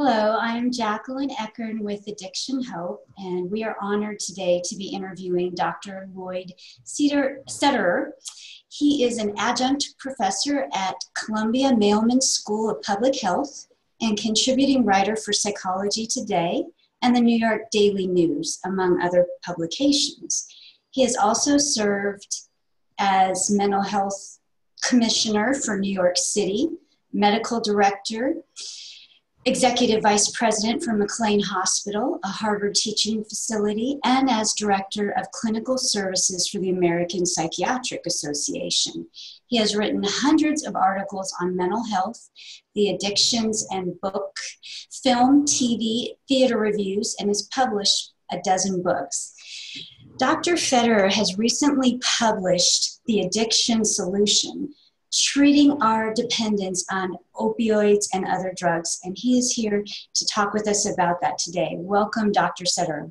Hello, I'm Jacqueline Eckern with Addiction Hope, and we are honored today to be interviewing Dr. Lloyd Sederer. He is an adjunct professor at Columbia Mailman School of Public Health and contributing writer for Psychology Today and the New York Daily News, among other publications. He has also served as mental health commissioner for New York City, medical director, executive vice president for McLean Hospital, a Harvard teaching facility, and as director of clinical services for the American Psychiatric Association. He has written hundreds of articles on mental health, the addictions, and book, film, TV, theater reviews, and has published a dozen books. Dr. Sederer has recently published The Addiction Solution, Treating Our Dependence on Opioids and Other Drugs, and he is here to talk with us about that today. Welcome, Dr. Sederer.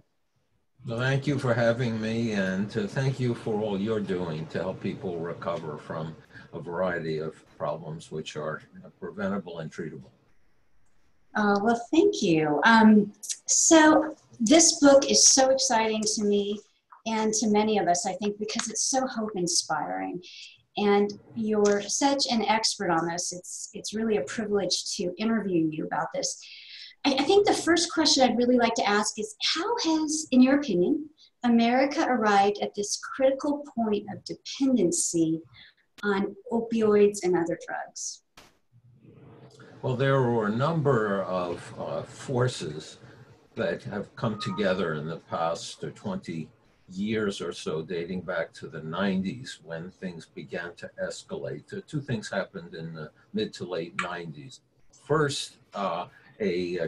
Well, thank you for having me, and thank you for all you're doing to help people recover from a variety of problems which are preventable and treatable. Well, thank you. So this book is so exciting to me and to many of us, I think, because it's so hope-inspiring. And you're such an expert on this. It's really a privilege to interview you about this. I think the first question I'd really like to ask is, how has, in your opinion, America arrived at this critical point of dependency on opioids and other drugs? Well, there were a number of forces that have come together in the past 20 years or so, dating back to the 90s when things began to escalate. Two things happened in the mid to late 90s. First, a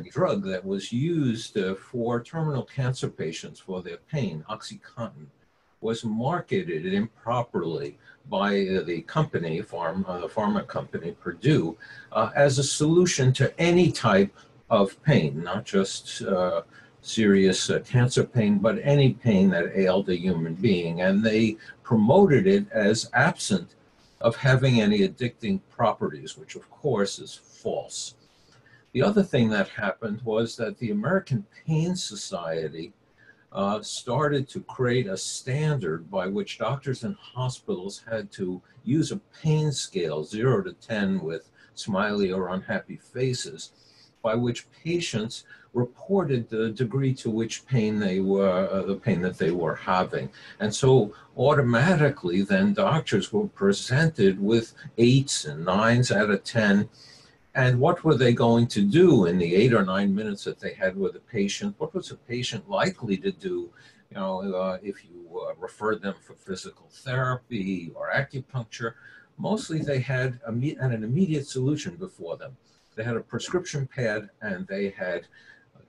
drug that was used for terminal cancer patients for their pain, OxyContin, was marketed improperly by the company, the pharma company, Purdue, as a solution to any type of pain, not just serious cancer pain, but any pain that ailed a human being. And they promoted it as absent of having any addicting properties, which of course is false. The other thing that happened was that the American Pain Society started to create a standard by which doctors and hospitals had to use a pain scale, 0 to 10, with smiley or unhappy faces, by which patients reported the degree to which pain they were, the pain that they were having. And so automatically then doctors were presented with 8s and 9s out of 10. And what were they going to do in the 8 or 9 minutes that they had with a patient? What was a patient likely to do, if you referred them for physical therapy or acupuncture? Mostly they had an immediate solution before them. They had a prescription pad and they had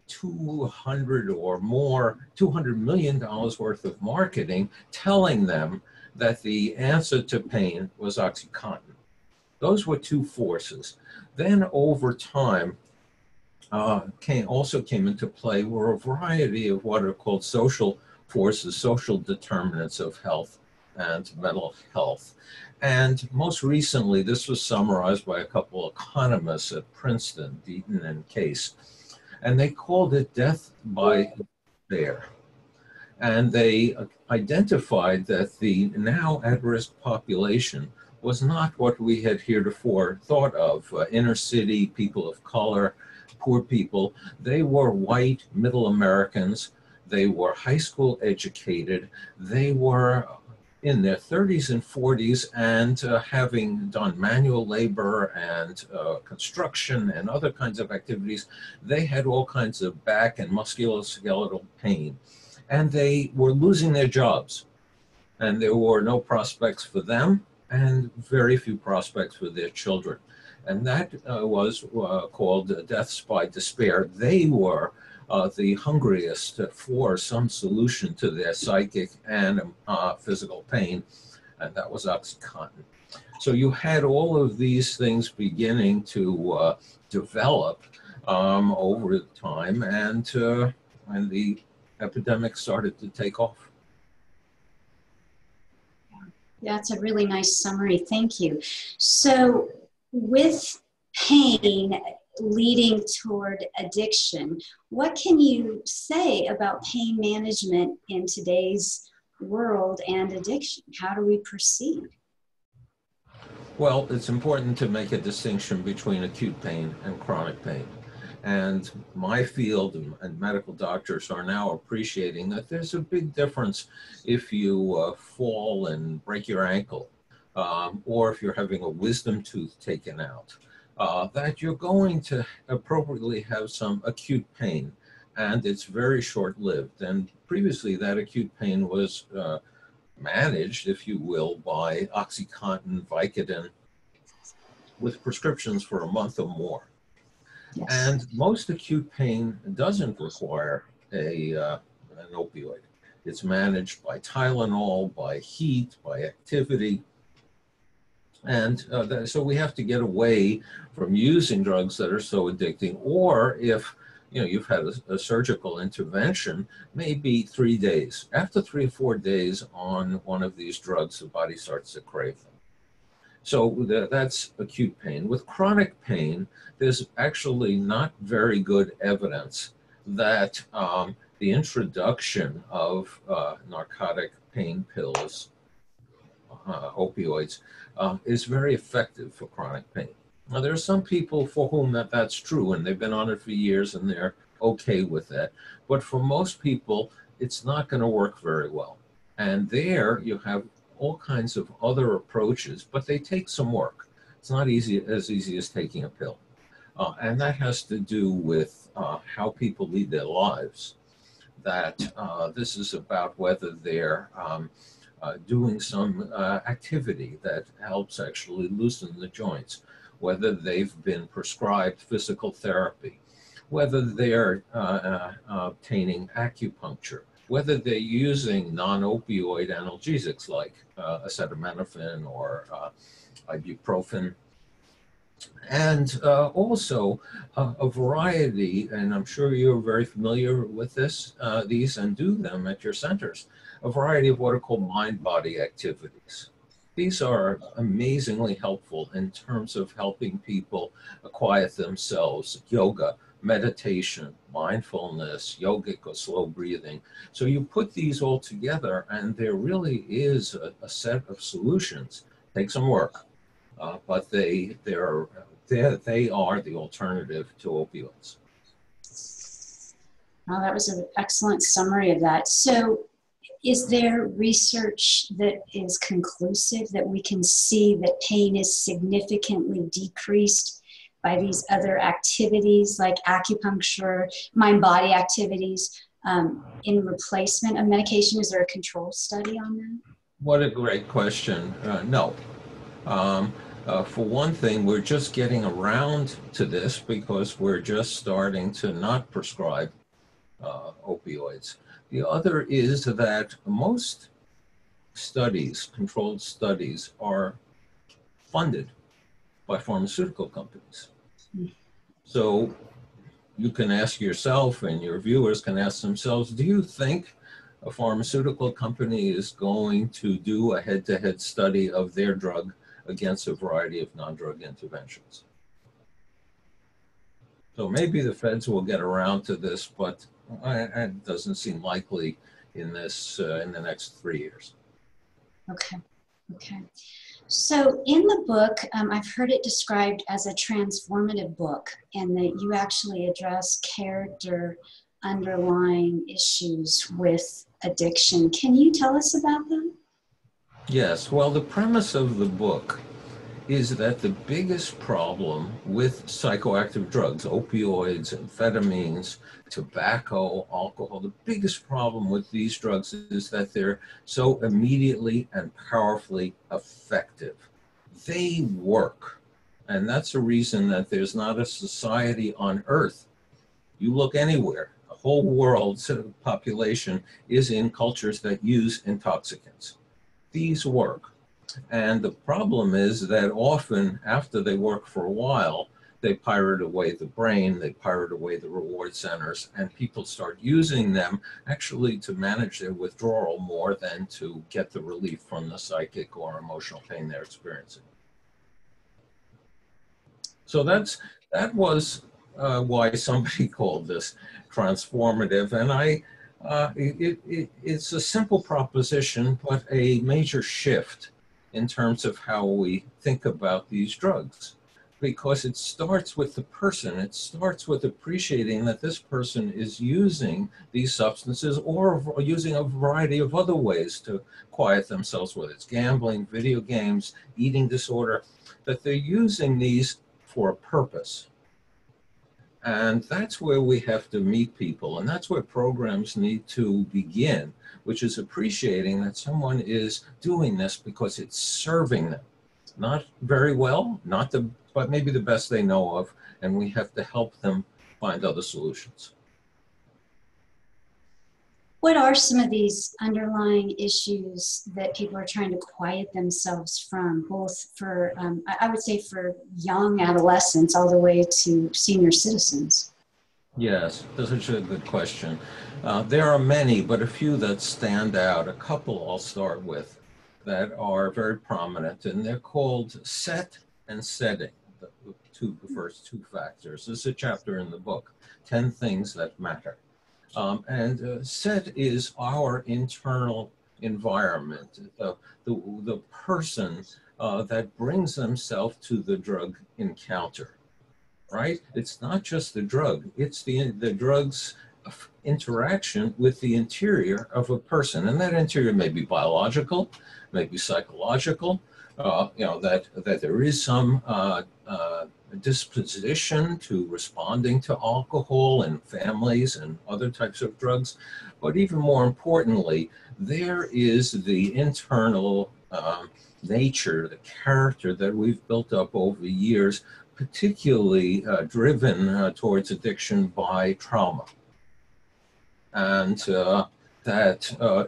$200 million worth of marketing telling them that the answer to pain was OxyContin. Those were two forces. Then over time, also came into play were a variety of what are called social forces, social determinants of health and mental health. And most recently, this was summarized by a couple of economists at Princeton, Deaton and Case, and they called it death by despair. And they identified that the now at-risk population was not what we had heretofore thought of, inner city, people of color, poor people. They were white, middle Americans. They were high school educated. They were in their 30s and 40s and having done manual labor and construction and other kinds of activities, they had all kinds of back and musculoskeletal pain. And they were losing their jobs. And there were no prospects for them and very few prospects for their children. And that was called deaths by despair. They were the hungriest for some solution to their psychic and physical pain, and that was OxyContin. So you had all of these things beginning to develop over time, and the epidemic started to take off. That's a really nice summary. Thank you. So with pain, leading toward addiction. What can you say about pain management in today's world and addiction? How do we proceed? Well, it's important to make a distinction between acute pain and chronic pain. And my field and medical doctors are now appreciating that there's a big difference if you fall and break your ankle, or if you're having a wisdom tooth taken out, that you're going to appropriately have some acute pain, and it's very short-lived. And previously, that acute pain was managed, if you will, by OxyContin, Vicodin, with prescriptions for a month or more. Yes. And most acute pain doesn't require an opioid. It's managed by Tylenol, by heat, by activity. And so we have to get away from using drugs that are so addicting, or if you've had a surgical intervention, maybe 3 days. After 3 or 4 days on one of these drugs, the body starts to crave them. So that's acute pain. With chronic pain, there's actually not very good evidence that the introduction of narcotic pain pills, opioids, is very effective for chronic pain. Now, there are some people for whom that's true, and they've been on it for years, and they're okay with that. But for most people, it's not going to work very well. And there you have all kinds of other approaches, but they take some work. It's not as easy as taking a pill. And that has to do with how people lead their lives. That this is about whether they're doing some activity that helps actually loosen the joints, whether they've been prescribed physical therapy, whether they're obtaining acupuncture, whether they're using non-opioid analgesics like acetaminophen or ibuprofen, and also a variety, and I'm sure you're very familiar with these and do them at your centers, a variety of what are called mind-body activities. These are amazingly helpful in terms of helping people quiet themselves. Yoga, meditation, mindfulness, yogic or slow breathing. So you put these all together, and there really is a set of solutions. Take some work, but they are the alternative to opioids. Well, that was an excellent summary of that. So is there research that is conclusive that we can see that pain is significantly decreased by these other activities like acupuncture, mind-body activities, in replacement of medication? Is there a control study on that? What a great question. No. For one thing, we're just getting around to this because we're just starting to not prescribe opioids. The other is that most studies, controlled studies, are funded by pharmaceutical companies. So you can ask yourself, and your viewers can ask themselves, do you think a pharmaceutical company is going to do a head-to-head study of their drug against a variety of non-drug interventions? So maybe the feds will get around to this, but it doesn't seem likely in the next 3 years. Okay. So in the book, I've heard it described as a transformative book, and that you actually address character underlying issues with addiction. Can you tell us about that? Yes, well, the premise of the book is that the biggest problem with psychoactive drugs, opioids, amphetamines, tobacco, alcohol, the biggest problem with these drugs is that they're so immediately and powerfully effective. They work. And that's the reason that there's not a society on earth. You look anywhere, the whole world's population is in cultures that use intoxicants. These work. And the problem is that often after they work for a while, they pirate away the brain, they pirate away the reward centers, and people start using them actually to manage their withdrawal more than to get the relief from the psychic or emotional pain they're experiencing. So that was why somebody called this transformative. And it's a simple proposition, but a major shift in terms of how we think about these drugs. Because it starts with the person. It starts with appreciating that this person is using these substances or using a variety of other ways to quiet themselves, whether it's gambling, video games, eating disorder, that they're using these for a purpose. And that's where we have to meet people, and that's where programs need to begin, which is appreciating that someone is doing this because it's serving them. Not very well, but maybe the best they know of, and we have to help them find other solutions. What are some of these underlying issues that people are trying to quiet themselves from, both for, I would say for young adolescents all the way to senior citizens? Yes, that's such a good question. There are many, but a few that stand out. A couple I'll start with that are very prominent, and they're called set and setting, the first two factors. This is a chapter in the book, 10 Things That Matter. Set is our internal environment, the person that brings themselves to the drug encounter, right? It's not just the drug, it's the drug's interaction with the interior of a person. And that interior may be biological, may be psychological, that there is some disposition to responding to alcohol and families and other types of drugs. But even more importantly, there is the internal nature, the character that we've built up over years, particularly driven towards addiction by trauma. And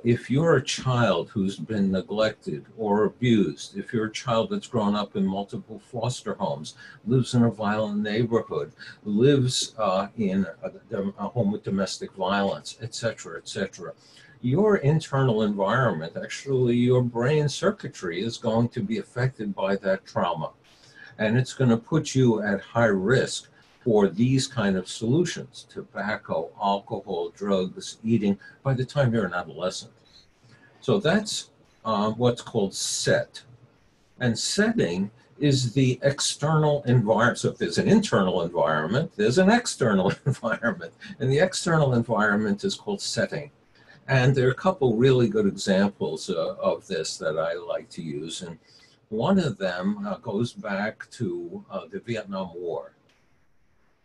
if you're a child who's been neglected or abused, if you're a child that's grown up in multiple foster homes, lives in a violent neighborhood, lives in a home with domestic violence, et cetera, your internal environment, actually your brain circuitry, is going to be affected by that trauma. And it's going to put you at high risk for these kind of solutions: tobacco, alcohol, drugs, eating, by the time you're an adolescent. So that's what's called set. And setting is the external environment. So if there's an internal environment, there's an external environment. And the external environment is called setting. And there are a couple really good examples of this that I like to use. And one of them goes back to the Vietnam War.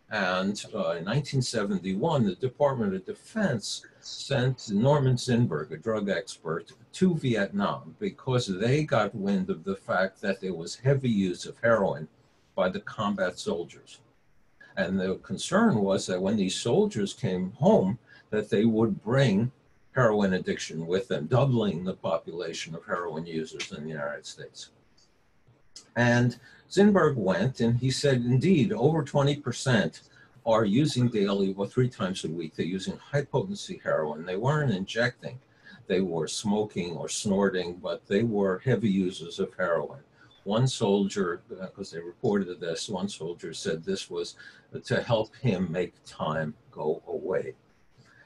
And in 1971, the Department of Defense sent Norman Zinberg, a drug expert, to Vietnam because they got wind of the fact that there was heavy use of heroin by the combat soldiers. And the concern was that when these soldiers came home, that they would bring heroin addiction with them, doubling the population of heroin users in the United States. And Zinberg went and he said, indeed, over 20% are using daily or 3 times a week. They're using high potency heroin. They weren't injecting. They were smoking or snorting, but they were heavy users of heroin. One soldier, because they reported this, one soldier said this was to help him make time go away.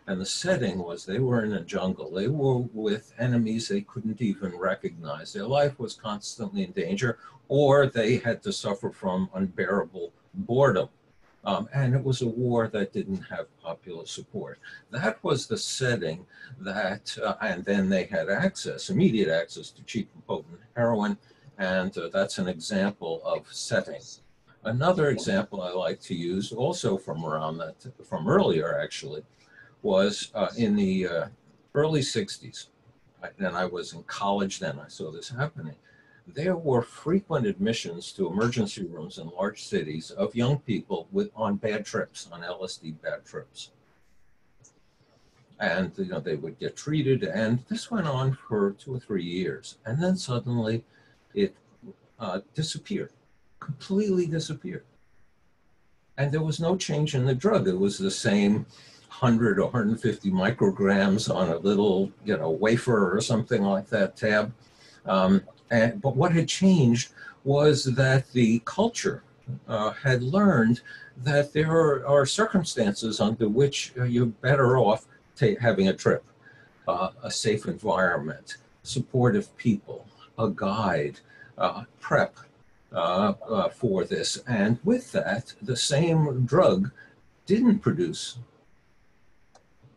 And the setting was they were in a jungle. They were with enemies they couldn't even recognize. Their life was constantly in danger, or they had to suffer from unbearable boredom. And it was a war that didn't have popular support. That was the setting that, and then they had access, immediate access to cheap and potent heroin. And that's an example of setting. Another example I like to use, also from from earlier actually, was in the early 60s. And I was in college then, I saw this happening. There were frequent admissions to emergency rooms in large cities of young people on bad trips, on LSD bad trips. And they would get treated, and this went on for 2 or 3 years. And then suddenly it disappeared, completely disappeared. And there was no change in the drug. It was the same 100 or 150 micrograms on a little, wafer or something like that tab. But what had changed was that the culture had learned that there are circumstances under which you're better off having a trip, a safe environment, supportive people, a guide, prep for this. And with that, the same drug didn't produce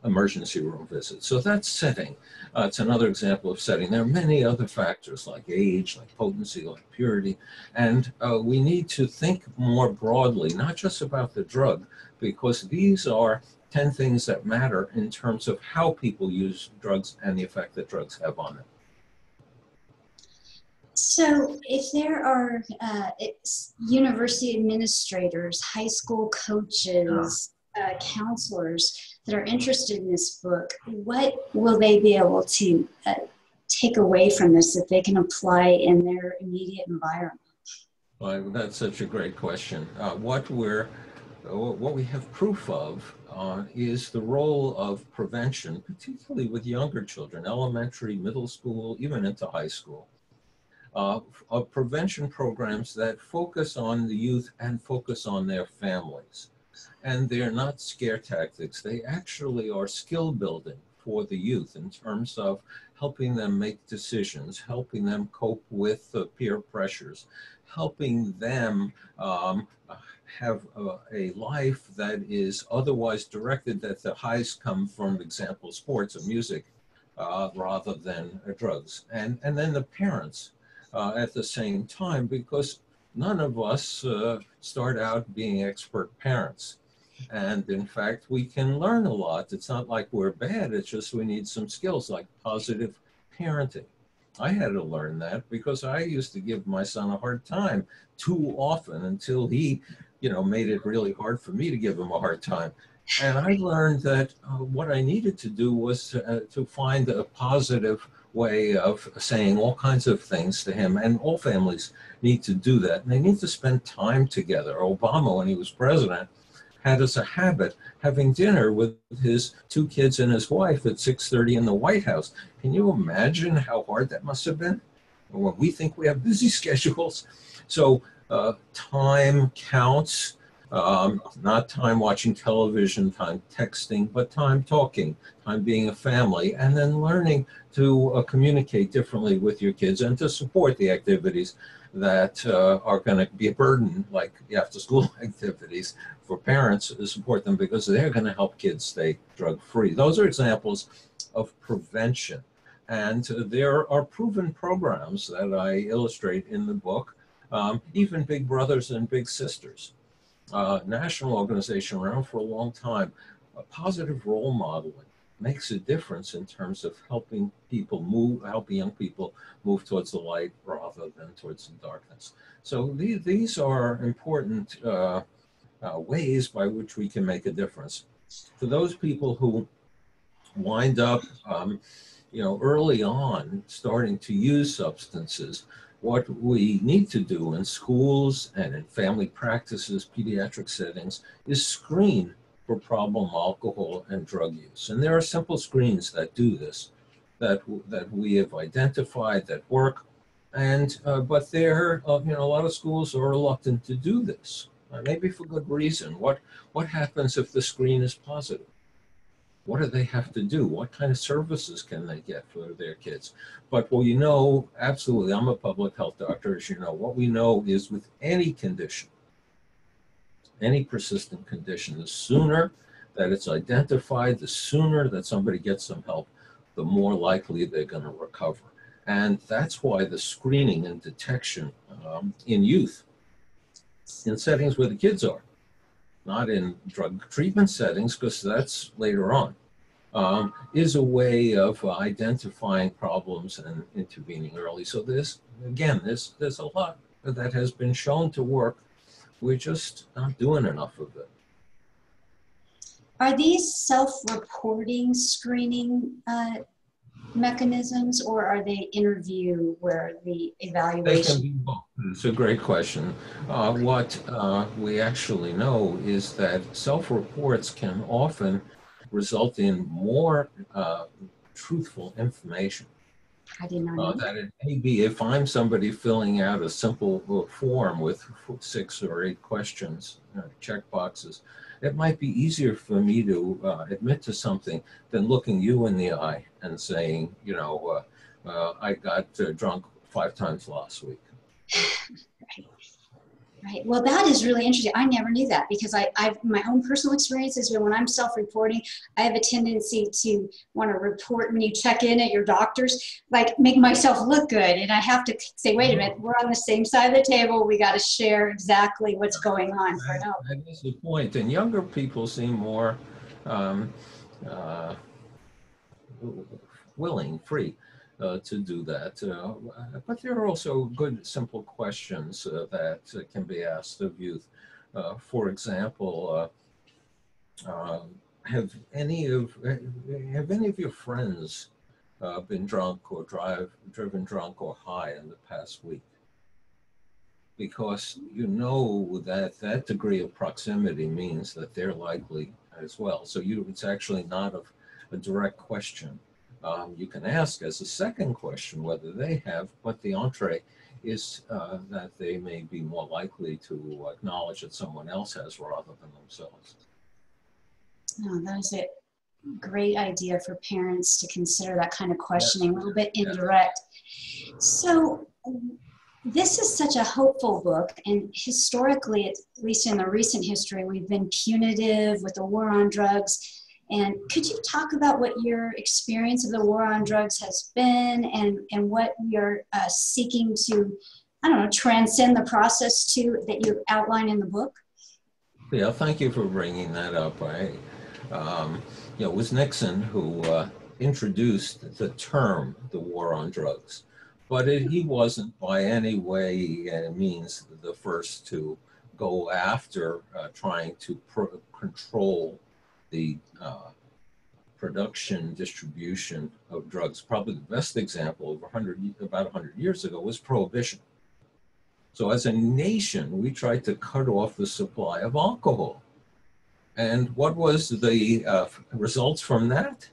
emergency room visits. So that's setting. It's another example of setting. There are many other factors like age, like potency, like purity. And we need to think more broadly, not just about the drug, because these are 10 things that matter in terms of how people use drugs and the effect that drugs have on them. So if there are university administrators, high school coaches, counselors that are interested in this book, what will they be able to take away from this that they can apply in their immediate environment? Well, that's such a great question. What we have proof of is the role of prevention, particularly with younger children, elementary, middle school, even into high school. Of prevention programs that focus on the youth and focus on their families. And they're not scare tactics. They actually are skill building for the youth in terms of helping them make decisions, helping them cope with peer pressures, helping them have a life that is otherwise directed, that the highs come from, example, sports or music rather than drugs. And then the parents at the same time, because none of us start out being expert parents. And in fact, we can learn a lot. It's not like we're bad, it's just we need some skills like positive parenting. I had to learn that because I used to give my son a hard time too often until he, made it really hard for me to give him a hard time. And I learned that what I needed to do was to find a positive way of saying all kinds of things to him, and all families need to do that, and they need to spend time together. Obama, when he was president, had as a habit having dinner with his 2 kids and his wife at 6:30 in the White House. Can you imagine how hard that must have been when we think we have busy schedules? So time counts. Not time watching television, time texting, but time talking, time being a family, and then learning to communicate differently with your kids and to support the activities that are going to be a burden, like the after-school activities for parents, to support them because they're going to help kids stay drug-free. Those are examples of prevention. And there are proven programs that I illustrate in the book, even Big Brothers and Big Sisters. National organization around for a long time. Positive role modeling makes a difference in terms of helping young people move towards the light rather than towards the darkness. So these are important ways by which we can make a difference. For those people who wind up, early on starting to use substances, what we need to do in schools and in family practices, pediatric settings, is screen for problem alcohol and drug use. And there are simple screens that do this, that we have identified that work. And but there, a lot of schools are reluctant to do this, maybe for good reason. What happens if the screen is positive? What do they have to do? What kind of services can they get for their kids? But absolutely, I'm a public health doctor, as you know, what we know is with any condition, any persistent condition, the sooner that it's identified, the sooner that somebody gets some help, the more likely they're going to recover. And that's why the screening and detection in youth, in settings where the kids are, not in drug treatment settings, because that's later on, is a way of identifying problems and intervening early. So there's a lot that has been shown to work. We're just not doing enough of it. Are these self-reporting screening mechanisms, or are they interview where the evaluation? They can be both. It's a great question. What we actually know is that self-reports can often result in more truthful information. I did not know. That it may be, if I'm somebody filling out a simple form with 6 or 8 questions, check boxes, it might be easier for me to admit to something than looking you in the eye and saying, I got drunk 5 times last week. Right. Right. Well, that is really interesting. I never knew that because my own personal experiences when I'm self-reporting, I have a tendency to want to report when you check in at your doctor's, like make myself look good. And I have to say, wait a minute, we're on the same side of the table. We got to share exactly what's going on. That is the point. And younger people seem more uh, willing, free to do that. But there are also good, simple questions that can be asked of youth. For example, have any of your friends been drunk or driven drunk or high in the past week? Because you know that that degree of proximity means that they're likely as well. So it's actually not a direct question. You can ask as a second question whether they have, but the entree is that they may be more likely to acknowledge that someone else has rather than themselves. Oh, that is a great idea for parents to consider, that kind of questioning, a little bit indirect. So this is such a hopeful book, and historically, at least in the recent history, we've been punitive with the war on drugs. And could you talk about what your experience of the war on drugs has been, and what you're seeking to, I don't know, transcend the process to that you outline in the book? Yeah, thank you for bringing that up. It was Nixon who introduced the term the war on drugs, but he wasn't by any way means the first to go after trying to control the production, distribution of drugs. Probably the best example of about 100 years ago was Prohibition. So as a nation, we tried to cut off the supply of alcohol. And what was the results from that?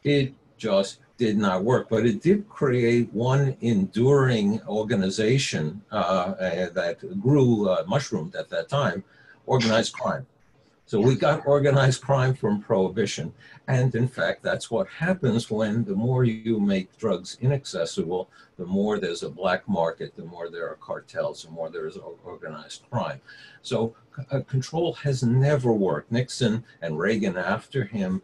It just did not work, but it did create one enduring organization that grew, mushroomed at that time, organized crime. So we got organized crime from Prohibition. And in fact, that's what happens when the more you make drugs inaccessible, the more there's a black market, the more there are cartels, the more there is organized crime. So control has never worked. Nixon and Reagan after him,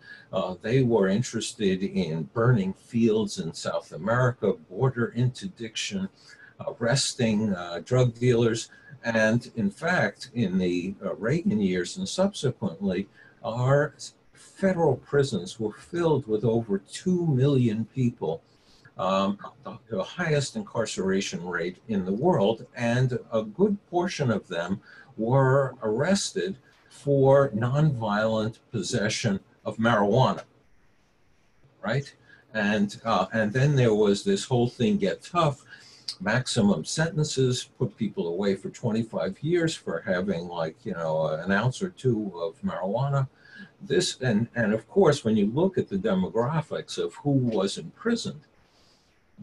they were interested in burning fields in South America, border interdiction, arresting drug dealers. And in fact, in the Reagan years and subsequently, our federal prisons were filled with over 2 million people, the highest incarceration rate in the world, and a good portion of them were arrested for nonviolent possession of marijuana, right? And then there was this whole thing, get tough, maximum sentences, put people away for 25 years for having an ounce or two of marijuana. And of course, when you look at the demographics of who was imprisoned,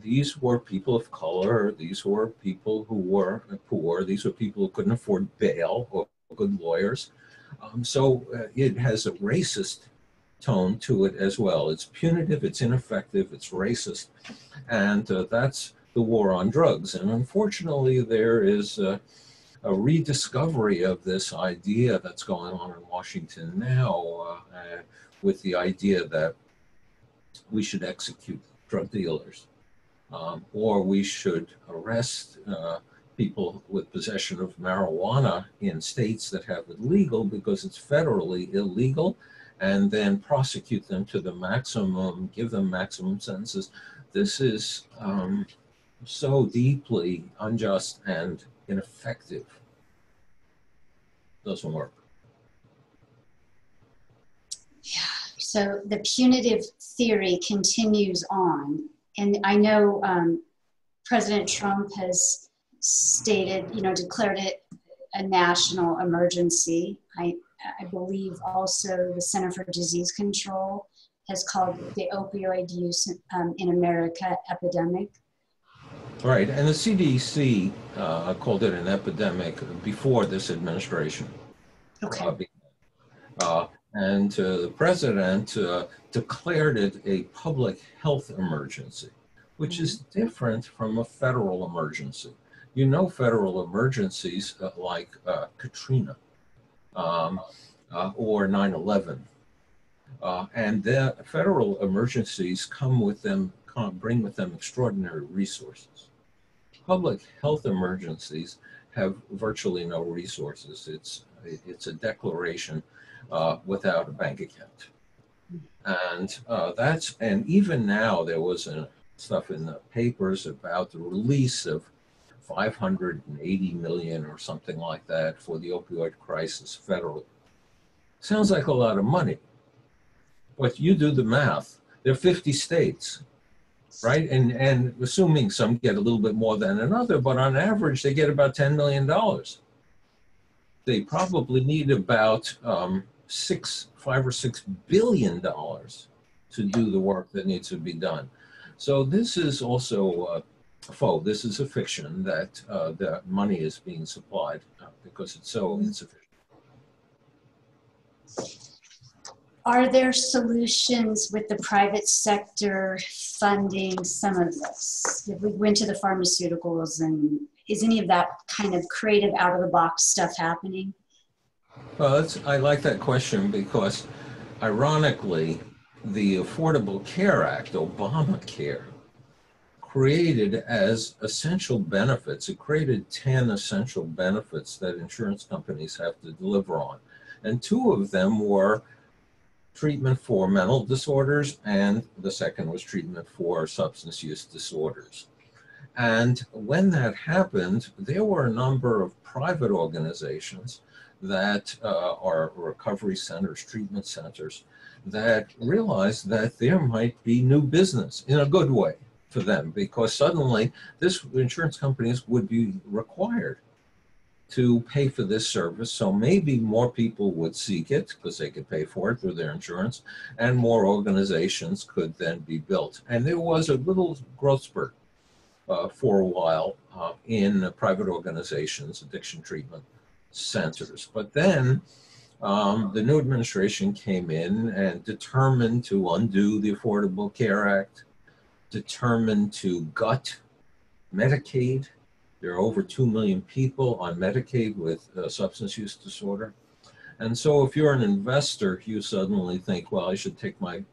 these were people of color, these were people who were poor, these were people who couldn't afford bail or good lawyers. So it has a racist tone to it as well. It's punitive, it's ineffective, it's racist, and that's the war on drugs. And unfortunately, there is a rediscovery of this idea that's going on in Washington now with the idea that we should execute drug dealers or we should arrest people with possession of marijuana in states that have it legal because it's federally illegal, and then prosecute them to the maximum, give them maximum sentences. This is so deeply unjust and ineffective. Doesn't work. Yeah. So the punitive theory continues on. And I know President Trump has stated, declared it a national emergency. I believe also the Center for Disease Control has called the opioid use in America epidemic. Right, and the CDC called it an epidemic before this administration. Okay. And the president declared it a public health emergency, which is different from a federal emergency. You know, federal emergencies like Katrina or 9/11, and the federal emergencies bring with them extraordinary resources. Public health emergencies have virtually no resources. It's a declaration without a bank account. And even now there was stuff in the papers about the release of 580 million or something like that for the opioid crisis federally. Sounds like a lot of money, but you do the math. There are 50 states, right? And assuming some get a little bit more than another, but on average they get about $10 million. They probably need about $5 or $6 billion to do the work that needs to be done. So this is also this is a fiction that the money is being supplied because it's so insufficient. Are there solutions with the private sector funding some of this? If we went to the pharmaceuticals, and is any of that kind of creative out-of-the-box stuff happening? Well, I like that question because, ironically, the Affordable Care Act, Obamacare, created as essential benefits. It created 10 essential benefits that insurance companies have to deliver on. And 2 of them were treatment for mental disorders, and the second was treatment for substance use disorders. And when that happened, there were a number of private organizations that are recovery centers, treatment centers, that realized that there might be new business in a good way for them, because suddenly insurance companies would be required to pay for this service. So maybe more people would seek it because they could pay for it through their insurance, and more organizations could then be built. And there was a little growth spurt for a while in private organizations, addiction treatment centers. But then the new administration came in and determined to undo the Affordable Care Act, determined to gut Medicaid. There are over 2 million people on Medicaid with substance use disorder. And so if you're an investor, you suddenly think, well, I should take my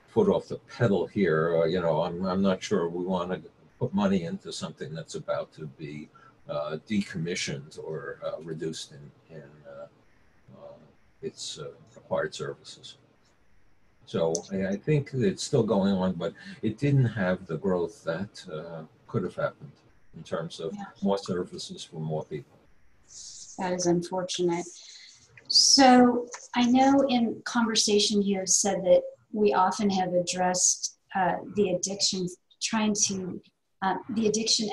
foot off the pedal here. I'm not sure we want to put money into something that's about to be decommissioned or reduced in its required services. So I think it's still going on, but it didn't have the growth that could have happened in terms of more services for more people. That is unfortunate. So I know in conversation you have said that we often have addressed the addiction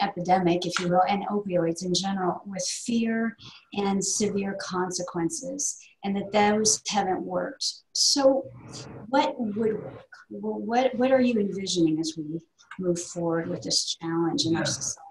epidemic, if you will, and opioids in general with fear and severe consequences, and that those haven't worked. So what would work? What are you envisioning as we move forward with this challenge in our society?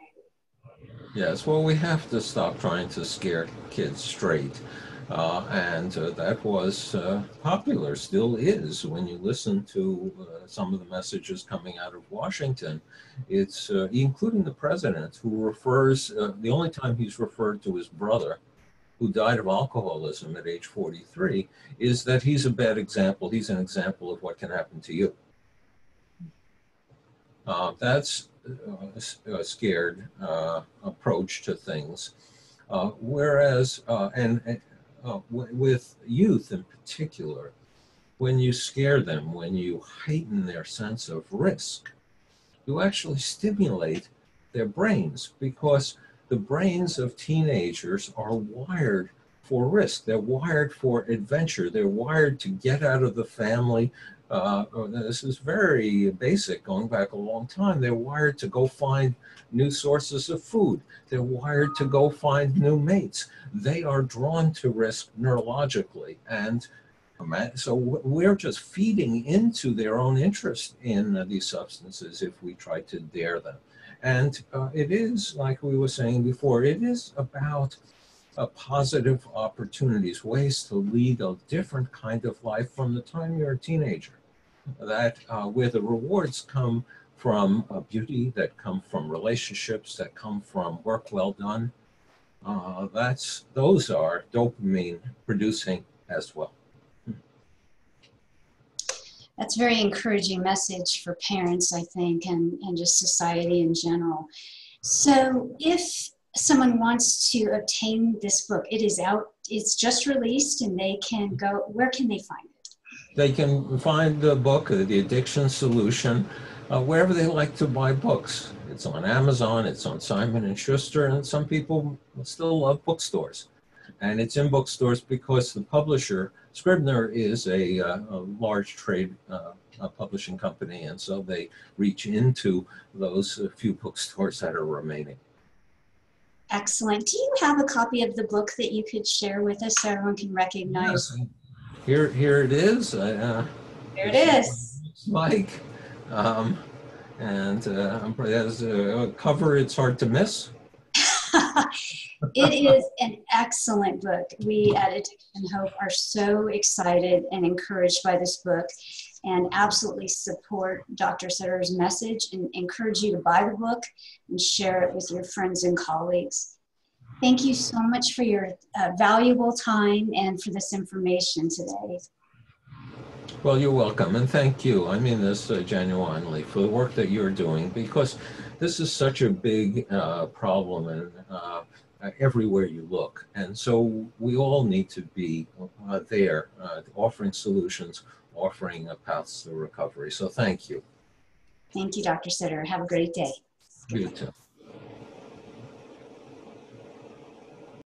Yes, well, we have to stop trying to scare kids straight. And that was popular, still is. When you listen to some of the messages coming out of Washington, it's including the president, who refers, the only time he's referred to his brother, who died of alcoholism at age 43, is that he's a bad example. He's an example of what can happen to you. That's a scared approach to things. Whereas, with youth in particular, when you scare them, when you heighten their sense of risk, you actually stimulate their brains, because the brains of teenagers are wired for risk. They're wired for adventure. They're wired to get out of the family. This is very basic, going back a long time. They're wired to go find new sources of food. They're wired to go find new mates. They are drawn to risk neurologically. And So we're just feeding into their own interest in these substances if we try to dare them. And it is, like we were saying before, it is about positive opportunities, ways to lead a different kind of life from the time you're a teenager, that where the rewards come from beauty, that come from relationships, that come from work well done. Those are dopamine producing as well. That's a very encouraging message for parents, I think, and just society in general. So if someone wants to obtain this book, it is out, it's just released, and they can go, where can they find it? They can find the book, The Addiction Solution, wherever they like to buy books. It's on Amazon, it's on Simon & Schuster, and some people still love bookstores. And it's in bookstores because the publisher, Scribner, is a large trade publishing company, and so they reach into those few bookstores that are remaining. Excellent. Do you have a copy of the book that you could share with us so everyone can recognize? Yes. Here it is. Here it is. Mike. And as a cover, it's hard to miss. It is an excellent book. We at Addiction Hope are so excited and encouraged by this book, and absolutely support Dr. Sederer's message and encourage you to buy the book and share it with your friends and colleagues. Thank you so much for your valuable time and for this information today. Well, you're welcome, and thank you. I mean this genuinely for the work that you're doing, because this is such a big problem and everywhere you look. And so we all need to be there offering solutions, offering paths to recovery. So thank you. Thank you, Dr. Sederer. Have a great day. You too.